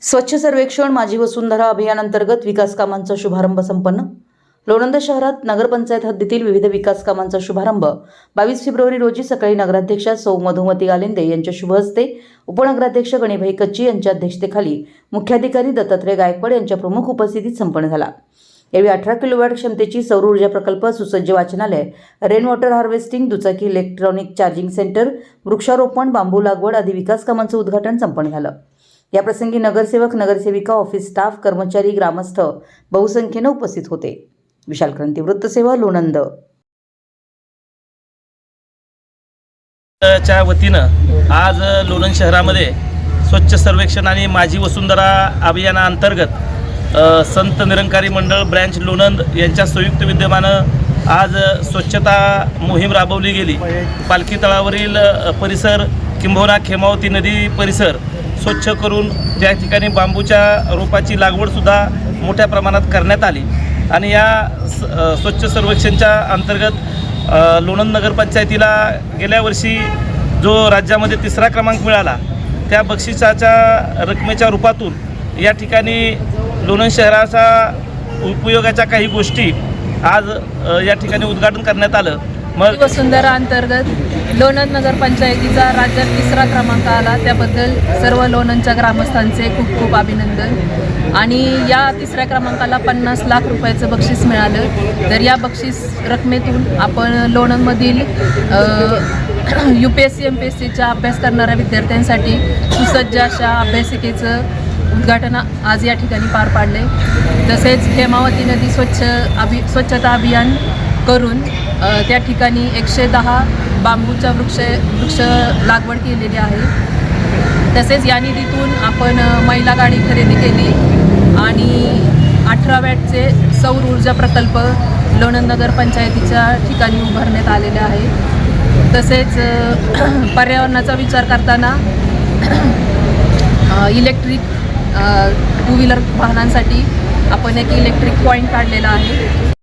स्वच्छ सर्वेक्षण माझी वसुंधरा अभियान अंतर्गत विकास कामांचा शुभारंभ संपन्न। लोणंद शहरात नगरपंचायत हद्दीतील विविध विकास कामांचा शुभारंभ 22 फेब्रुवारी रोजी सकाळी नगराध्यक्षा सौ मधुमती गालिंदे यांच्या शुभ हस्ते, उपनगराध्यक्ष गणेभाई कच्ची यांच्या अध्यक्षतेखाली मुख्याधिकारी दत्तात्रय गायकवाड यांच्या प्रमुख उपस्थितीत संपन्न झाला। यावेळी 18 किलोवॅट क्षमतेची सौर ऊर्जा प्रकल्प, सुसज्ज वाचनालय, रेन वॉटर हार्वेस्टिंग, दुचाकी इलेक्ट्रॉनिक चार्जिंग सेंटर, वृक्षारोपण, बांबू लागवड आदी विकास कामांचं उद्घाटन संपन्न झालं। या प्रसंगी नगरसेवक, नगरसेविका, ऑफिस स्टाफ, कर्मचारी, ग्रामस्थ बहुसंख्येने उपस्थित होते। विशाल क्रांती वृत्तसेवा, लोणंद च्या वतीनं आज लोणंद शहरामध्ये स्वच्छ सर्वेक्षण आणि माझी वसुंधरा अभियानाअंतर्गत संत निरंकारी मंडळ ब्रँच लोणंद यांच्या संयुक्त विद्यमानं आज स्वच्छता मोहीम राबवली गेली। पालखी तळावरील परिसर किंबहुना खेमावती नदी परिसर स्वच्छ करून त्या ठिकाणी बांबूच्या रोपाची लागवडसुद्धा मोठ्या प्रमाणात करण्यात आली। आणि या स्वच्छ सर्वेक्षणच्या अंतर्गत लोणंद नगरपंचायतीला गेल्या वर्षी जो राज्यामध्ये 3रा क्रमांक मिळाला, त्या बक्षिसाच्या रकमेच्या रूपातून या ठिकाणी लोणंद शहराचा उपयोगाच्या काही गोष्टी आज या ठिकाणी उद्घाटन करण्यात आलं। मग वसुंधरा अंतर्गत लोणंद नगरपंचायतीचा राज्यात 3रा क्रमांक आला, त्याबद्दल सर्व लोणंदच्या ग्रामस्थांचे खूप खूप अभिनंदन। आणि या 3ऱ्या क्रमांकाला 50 लाख रुपयाचं बक्षीस मिळालं। तर या बक्षीस रकमेतून आपण लोणंदमधील UPSC MPSCचा अभ्यास करणाऱ्या विद्यार्थ्यांसाठी सुसज्ज अशा अभ्यासिकेचं उद्घाटन आज या ठिकाणी पार पाडले। तसेच हेमावती नदी स्वच्छता अभियान करून त्या ठिकाणी 110 बांबूच्या वृक्ष लागवड केलेली आहे। तसेच या निधीतून आपण महिला गाडी खरेदी केली आणि 18 वॅटचे सौर ऊर्जा प्रकल्प लोणंद नगरपंचायतीच्या ठिकाणी उभारण्यात आलेले आहे। तसेच पर्यावरणाचा विचार करताना इलेक्ट्रिक 2 व्हीलर वाहनांसाठी आपण एक इलेक्ट्रिक पॉईंट काढलेला आहे।